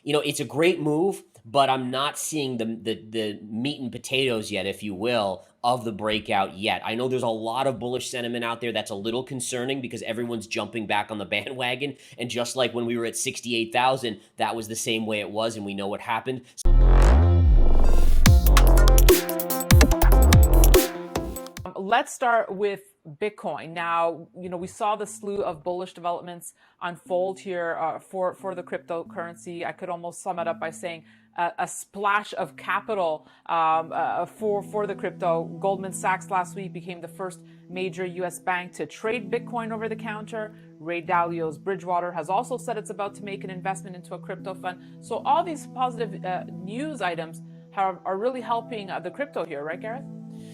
It's a great move, but I'm not seeing the meat and potatoes yet, if you will, of the breakout yet. I know there's a lot of bullish sentiment out there that's a little concerning because everyone's jumping back on the bandwagon. And just like when we were at 68,000, that was the same way it was, and we know what happened. Let's start with Bitcoin. Now, we saw the slew of bullish developments unfold here for the cryptocurrency. I could almost sum it up by saying a splash of capital for the crypto. Goldman Sachs last week became the first major U.S. bank to trade Bitcoin over the counter. Ray Dalio's Bridgewater has also said it's about to make an investment into a crypto fund. So all these positive news items are really helping the crypto here, right, Gareth?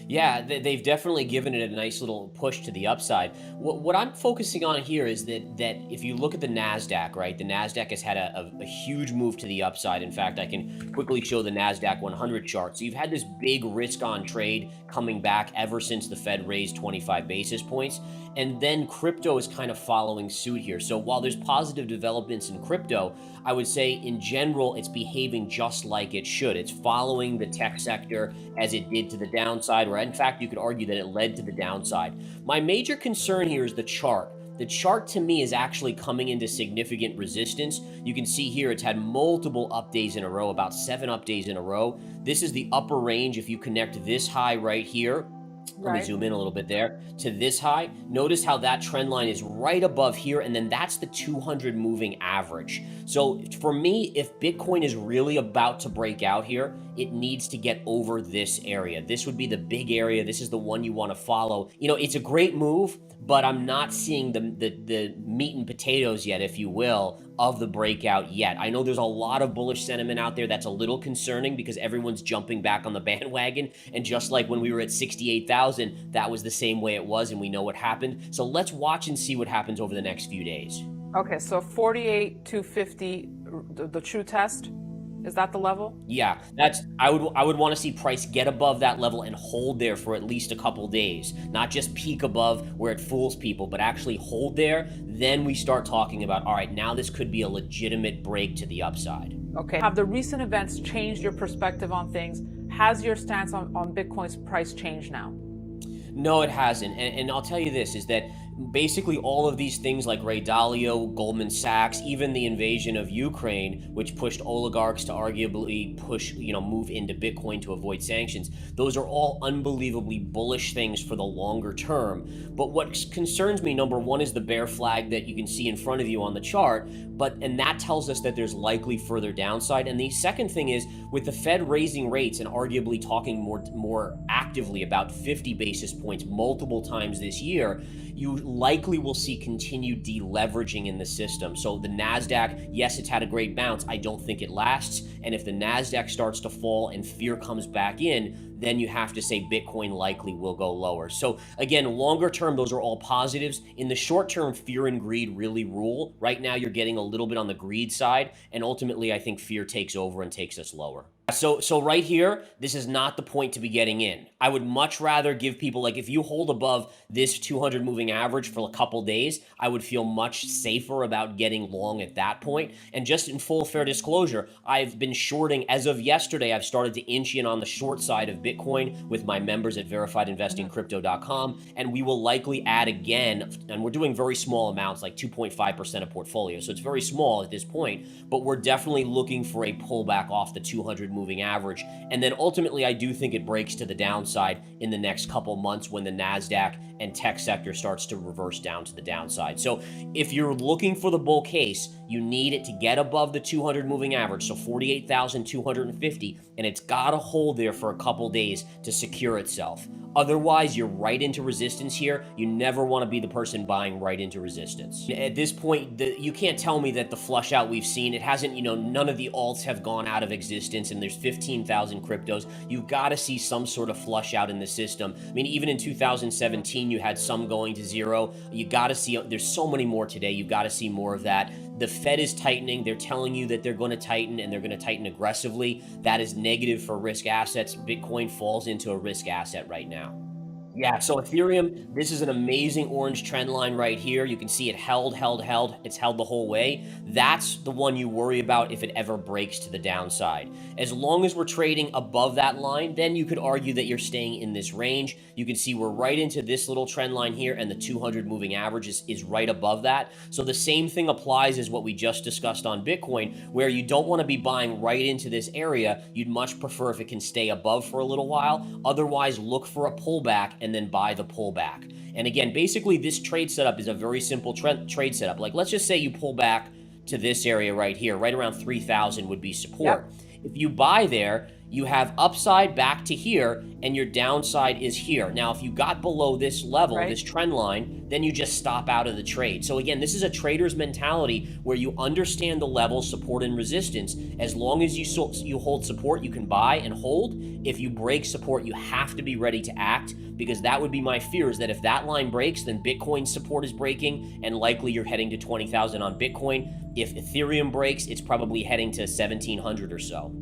Yeah, they've definitely given it a nice little push to the upside. What I'm focusing on here is that if you look at the NASDAQ, right, the NASDAQ has had a huge move to the upside. In fact, I can quickly show the NASDAQ 100 chart. So you've had this big risk-on trade coming back ever since the Fed raised 25 basis points. And then crypto is kind of following suit here. So while there's positive developments in crypto, I would say in general, it's behaving just like it should. It's following the tech sector as it did to the downside, or in fact, you could argue that it led to the downside. My major concern here is the chart. The chart to me is actually coming into significant resistance. You can see here it's had multiple up days in a row, about 7 up days in a row. This is the upper range. If you connect this high right here, let me zoom in a little bit there to this high. Notice how that trend line is right above here, and then that's the 200 moving average. So for me, if Bitcoin is really about to break out here, it needs to get over this area. This would be the big area. This is the one you want to follow. It's a great move, but I'm not seeing the meat and potatoes yet, if you will, of the breakout yet. I know there's a lot of bullish sentiment out there that's a little concerning because everyone's jumping back on the bandwagon. And just like when we were at 68,000, that was the same way it was, and we know what happened. So let's watch and see what happens over the next few days. Okay, so 48,250, the true test. Is that the level? Yeah, I would want to see price get above that level and hold there for at least a couple days. Not just peak above where it fools people, but actually hold there. Then we start talking about, all right, now this could be a legitimate break to the upside. Okay. Have the recent events changed your perspective on things? Has your stance on Bitcoin's price changed now? No, it hasn't. And I'll tell you this, is that basically all of these things like Ray Dalio, Goldman Sachs, even the invasion of Ukraine, which pushed oligarchs to arguably move into Bitcoin to avoid sanctions, those are all unbelievably bullish things for the longer term. But what concerns me, number one, is the bear flag that you can see in front of you on the chart, and that tells us that there's likely further downside. And the second thing is, with the Fed raising rates and arguably talking more actively about 50 basis points multiple times this year, you likely will see continued deleveraging in the system. So the NASDAQ, yes, it's had a great bounce. I don't think it lasts. And if the NASDAQ starts to fall and fear comes back in, then you have to say Bitcoin likely will go lower. So again, longer term, those are all positives. In the short term, fear and greed really rule. Right now, you're getting a little bit on the greed side. And ultimately, I think fear takes over and takes us lower. So right here, this is not the point to be getting in. I would much rather give people, like, if you hold above this 200 moving average for a couple days, I would feel much safer about getting long at that point. And just in full fair disclosure, I've been shorting as of yesterday. I've started to inch in on the short side of Bitcoin with my members at verifiedinvestingcrypto.com, and we will likely add again, and we're doing very small amounts, like 2.5% of portfolio. So it's very small at this point, but we're definitely looking for a pullback off the 200 moving average. And then ultimately, I do think it breaks to the downside in the next couple months when the NASDAQ and tech sector starts to reverse down to the downside. So if you're looking for the bull case, you need it to get above the 200 moving average, so 48,250, and it's got to hold there for a couple days to secure itself. Otherwise, you're right into resistance here. You never want to be the person buying right into resistance. At this point, you can't tell me that the flush out we've seen, it hasn't, none of the alts have gone out of existence, and there's 15,000 cryptos. You've got to see some sort of flush out in the system. I mean, even in 2017, you had some going to zero. You got to see, there's so many more today. You've got to see more of that. The Fed is tightening. They're telling you that they're going to tighten, and they're going to tighten aggressively. That is negative for risk assets. Bitcoin falls into a risk asset right now. Yeah, so Ethereum, this is an amazing orange trend line right here. You can see it held. It's held the whole way. That's the one you worry about if it ever breaks to the downside. As long as we're trading above that line, then you could argue that you're staying in this range. You can see we're right into this little trend line here, and the 200 moving average is right above that. So the same thing applies as what we just discussed on Bitcoin, where you don't want to be buying right into this area. You'd much prefer if it can stay above for a little while. Otherwise, look for a pullback and then buy the pullback. And again, basically this trade setup is a very simple trade setup. Like, let's just say you pull back to this area right here, right around 3,000 would be support. Yep. If you buy there, you have upside back to here, and your downside is here. Now, if you got below this level, Right. this trend line, then you just stop out of the trade. So again, this is a trader's mentality where you understand the levels, support and resistance. As long as you hold support, you can buy and hold. If you break support, you have to be ready to act, because that would be my fear, is that if that line breaks, then Bitcoin support is breaking, and likely you're heading to 20,000 on Bitcoin. If Ethereum breaks, it's probably heading to 1,700 or so.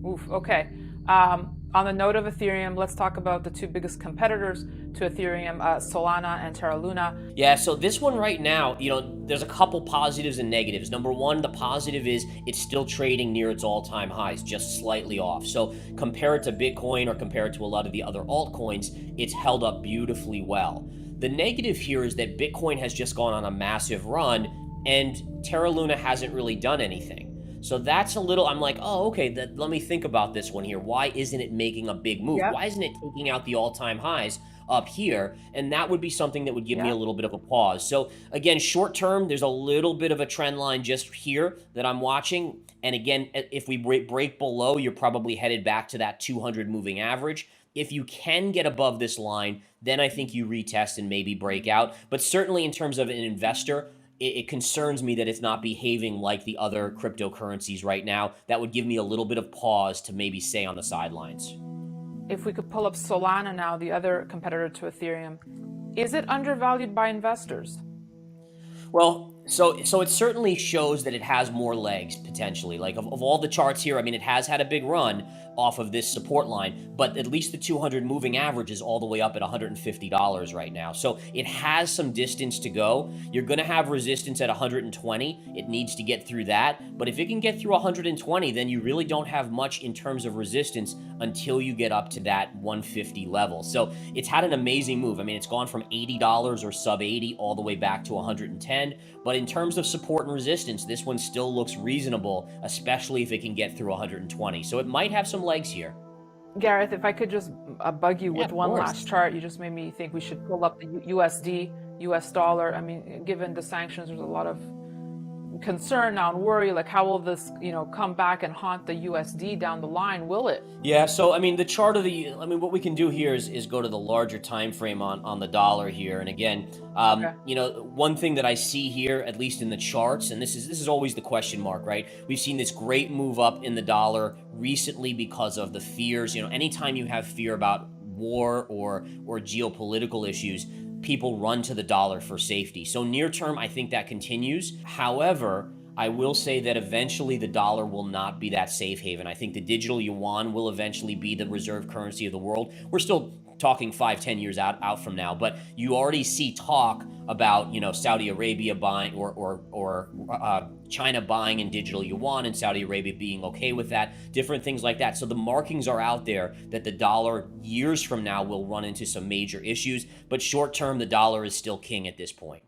Oof, okay. On the note of Ethereum, let's talk about the two biggest competitors to Ethereum, Solana and Terra Luna. Yeah, so this one right now, there's a couple positives and negatives. Number one, the positive is it's still trading near its all-time highs, just slightly off. So compare it to Bitcoin or compare it to a lot of the other altcoins, it's held up beautifully well. The negative here is that Bitcoin has just gone on a massive run, and Terra Luna hasn't really done anything. So that's a little, I'm like, oh, okay, let me think about this one here. Why isn't it making a big move? Yep. Why isn't it taking out the all-time highs up here? And that would be something that would give me Yeah. a little bit of a pause. So again, short term, there's a little bit of a trend line just here that I'm watching. And again, if we break below, you're probably headed back to that 200 moving average. If you can get above this line, then I think you retest and maybe break out. But certainly in terms of an investor, it concerns me that it's not behaving like the other cryptocurrencies right now. That would give me a little bit of pause to maybe stay on the sidelines. If we could pull up Solana now, the other competitor to Ethereum, is it undervalued by investors? Well, so it certainly shows that it has more legs potentially. Like of all the charts here, I mean, it has had a big run off of this support line, but at least the 200 moving average is all the way up at $150 right now. So it has some distance to go. You're going to have resistance at 120. It needs to get through that. But if it can get through 120, then you really don't have much in terms of resistance until you get up to that 150 level. So it's had an amazing move. I mean, it's gone from $80 or sub 80 all the way back to 110. But in terms of support and resistance, this one still looks reasonable, especially if it can get through 120. So it might have some legs here. Gareth, if I could just bug you with of one course. last chart, you just made me think we should pull up the USD, US dollar. I mean, given the sanctions, there's a lot of concern now and worry, like how will this, come back and haunt the USD down the line? Will it? Yeah, so I mean, what we can do here is go to the larger time frame on the dollar here. And again, one thing that I see here, at least in the charts, and this is always the question mark, right? We've seen this great move up in the dollar recently because of the fears. Anytime you have fear about war or geopolitical issues, people run to the dollar for safety. So near term, I think that continues. However, I will say that eventually the dollar will not be that safe haven. I think the digital yuan will eventually be the reserve currency of the world. We're still talking 5-10 years out from now, but you already see talk about Saudi Arabia buying or China buying in digital yuan and Saudi Arabia being okay with that, different things like that. So the markings are out there that the dollar years from now will run into some major issues, but short term the dollar is still king at this point.